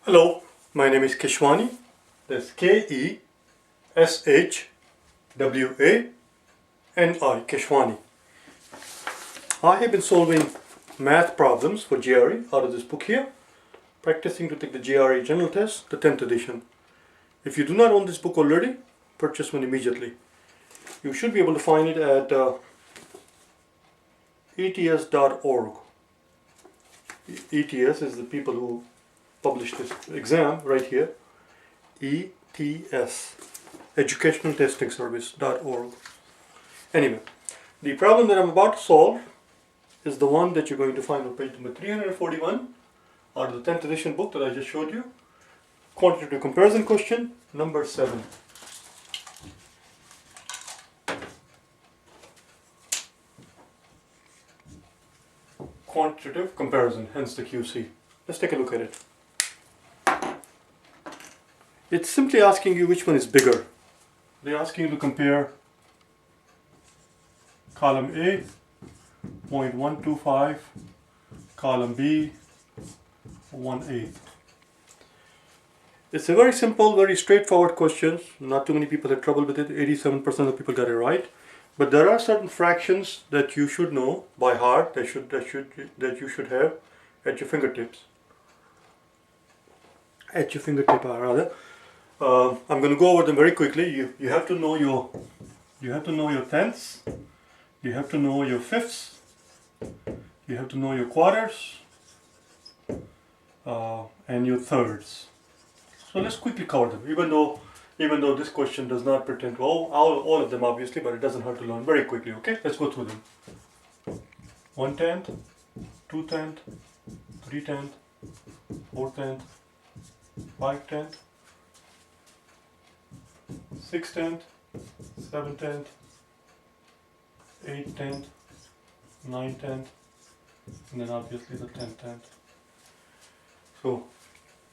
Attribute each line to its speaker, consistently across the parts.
Speaker 1: Hello, my name is Keshwani. That's Keshwani, Keshwani. I have been solving math problems for GRE out of this book here, practicing to take the GRE General Test, the 10th edition. If you do not own this book already, purchase one immediately. You should be able to find it at ets.org. ETS is the people who published this exam right here. ETS, Educational Testing Service.org. Anyway, the problem that I'm about to solve is the one that you're going to find on page number 341 out of the 10th edition book that I just showed you. Quantitative comparison question number 7. Quantitative comparison, hence the QC. Let's take a look at it. It's simply asking you which one is bigger. They're asking you to compare column A, 0.125, column B, 1/8. It's a very simple, very straightforward question. Not too many people had trouble with it. 87% of people got it right. But there are certain fractions that you should know by heart, that you should have at your fingertips. At your fingertip, rather. I'm going to go over them very quickly. You have to know your tenths, you have to know your fifths, you have to know your quarters, and your thirds. So let's quickly cover them. Even though this question does not pretend to all of them obviously, but it doesn't hurt to learn very quickly. Okay, let's go through them. 1/10, 2/10, 3/10, 4/10, 5/10. 6/10, 7/10, 8/10, 9/10, and then obviously the 10/10. So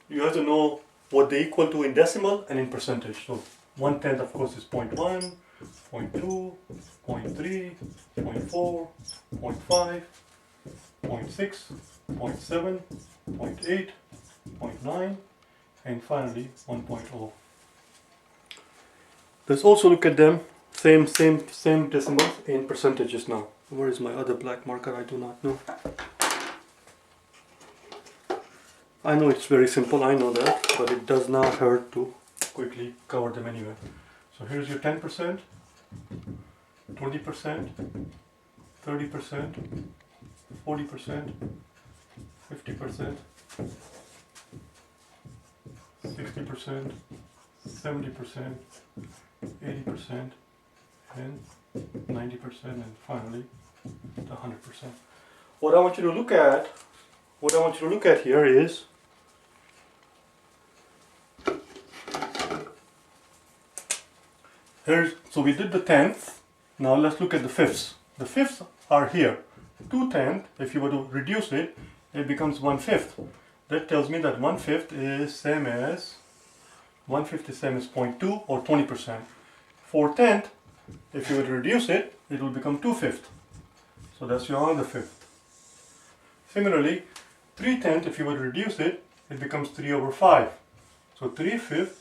Speaker 1: you have to know what they equal to in decimal and in percentage. So 1/10 of course is 0.1, 0.2, 0.3, 0.4, 0.5, 0.6, 0.7, 0.8, 0.9, and finally 1.0. Let's also look at them, same decimals in percentages now. Where is my other black marker? I do not know. I know it's very simple, I know that, but it does not hurt to quickly cover them anyway. So here's your 10%, 20%, 30%, 40%, 50%, 60%, 70%, 80%, and 90%, and finally the 100%. What I want you to look at here is so we did the tenth. Now let's look at the fifths. The fifths are here. 2/10, if you were to reduce it, it becomes 1/5. That tells me that 1/5 is same as 0.2 or 20%. 4/10, if you were to reduce it, it will become 2/5. So that's your other fifth. Similarly, 3/10, if you were to reduce it, it becomes 3/5. So 3/5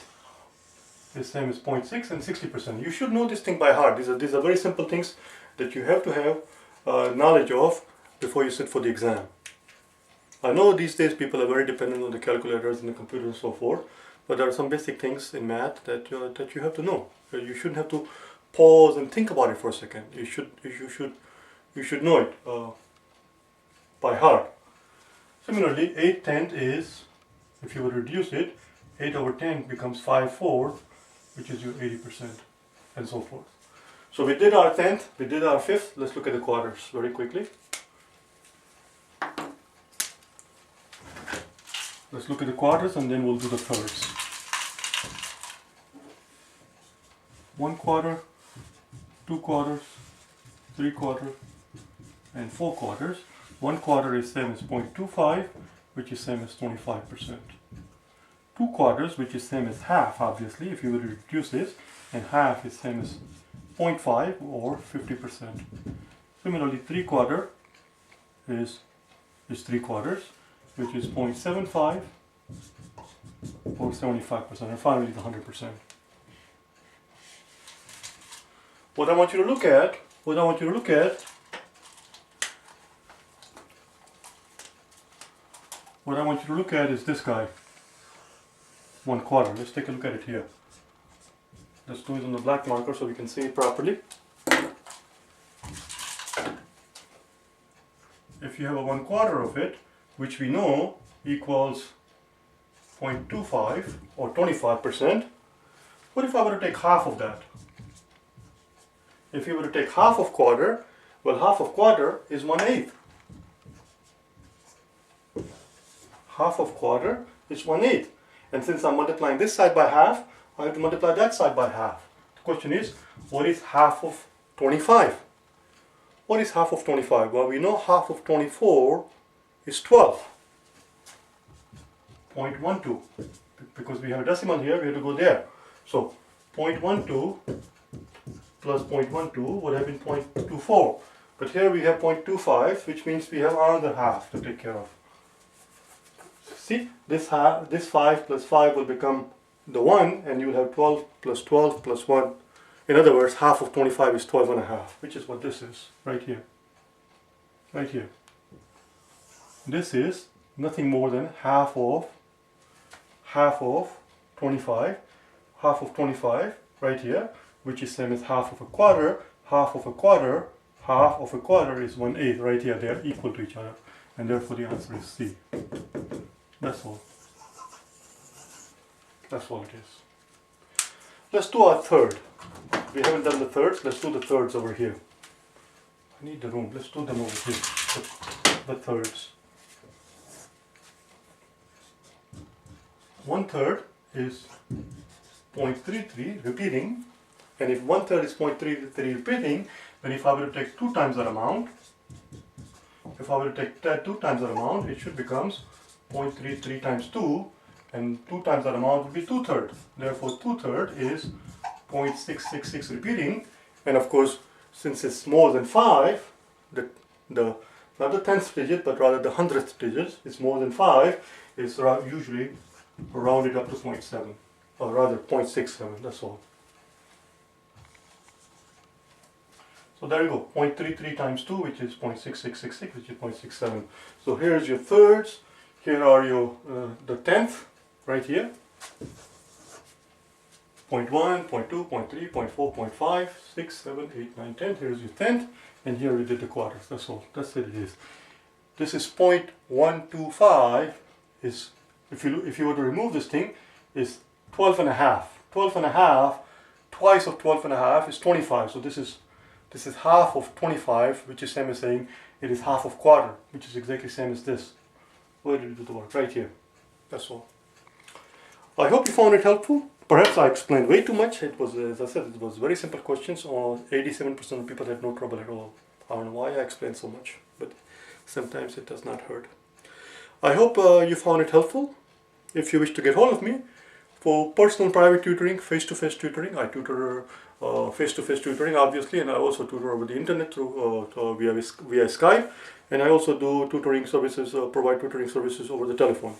Speaker 1: is same as 0.6 and 60%. You should know this thing by heart. These are very simple things that you have to have knowledge of before you sit for the exam. I know these days people are very dependent on the calculators and the computer and so forth, but there are some basic things in math that you have to know. You shouldn't have to pause and think about it for a second. You should know it by heart. Similarly, 8/10 is, if you would reduce it, 8/10 becomes 5/4, which is your 80%, and so forth. So we did our 10th, we did our 5th. Let's look at the quarters very quickly. Let's look at the quarters and then we'll do the thirds. 1/4, 2/4, 3/4, and 4/4. 1/4 is same as 0.25, which is same as 25%. 2/4, which is same as half, obviously, if you were to reduce this, and half is same as 0.5 or 50%. Similarly, 3/4 is 3/4, which is 0.75, therefore 75%, and finally the 100%. What I want you to look at is this guy, 1/4. Let's take a look at it here. Let's do it on the black marker so we can see it properly. If you have a 1/4 of it, which we know equals 0.25 or 25%, what if I were to take half of that? If you were to take half of quarter, well, half of quarter is 1/8. Half of quarter is 1/8. And since I'm multiplying this side by half, I have to multiply that side by half. The question is, what is half of 25? What is half of 25? Well, we know half of 24 is 12. 0.12. Because we have a decimal here, we have to go there. So 0.12 plus 0.12 would have been 0.24. But here we have 0.25, which means we have another half to take care of. See, this 5 plus 5 will become the 1, and you will have 12 plus 1. In other words, half of 25 is 12.5, which is what this is, right here. Right here. This is nothing more than half of 25. Half of 25, right here, which is same as half of a quarter. Half of a quarter is 1/8, right here. They are equal to each other. And therefore the answer is C. That's all. That's all it is. Let's do our third. We haven't done the thirds. Let's do the thirds over here. I need the room. Let's do them over here. The thirds. 1/3 is 0.33 repeating. And if 1/3 is 0.33 repeating, then if I were to take 2 times that amount, it should becomes 0.33 times 2, and 2 times that amount would be 2/3. Therefore 2/3 is 0.666 repeating, and of course, since it's more than 5, not the 10th digit, but rather the 100th digit, is more than 5, is usually rounded up to 0.7, or rather 0.67, that's all. So there you go, 0.33 times 2, which is 0.6666, which is 0.67. So here's your thirds, here are your the 10th, right here. 0.1, 0.2, 0.3, 0.4, 0.5, 6, 7, 8, 9, 10. Here's your 10th, and here we did the quarters. That's all. That's it. It is. This is 0.125. Is if you were to remove this thing, is 12.5. 12.5. Twice of 12.5 is 25. So this is half of 25, which is same as saying it is half of quarter, which is exactly same as this. Where did we do the work? Right here. That's all. I hope you found it helpful. Perhaps I explained way too much. It was, as I said, it was very simple questions. 87% of people had no trouble at all. I don't know why I explained so much, but sometimes it does not hurt. I hope you found it helpful. If you wish to get hold of me for personal private tutoring, face-to-face tutoring, I tutor face-to-face tutoring obviously, and I also tutor over the internet through via Skype, and I also do tutoring services, provide tutoring services over the telephone.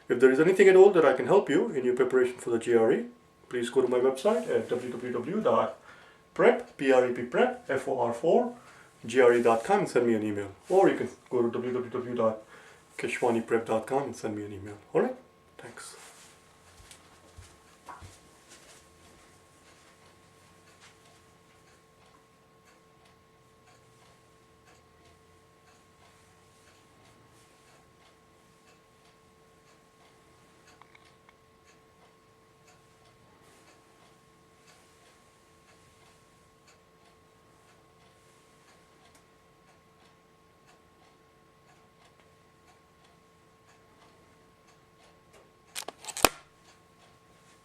Speaker 1: If there is anything at all that I can help you in your preparation for the GRE, please go to my website at www.prep.gre.com and send me an email. Or you can go to www.KeshwaniPrep.com and send me an email. Alright? Thanks.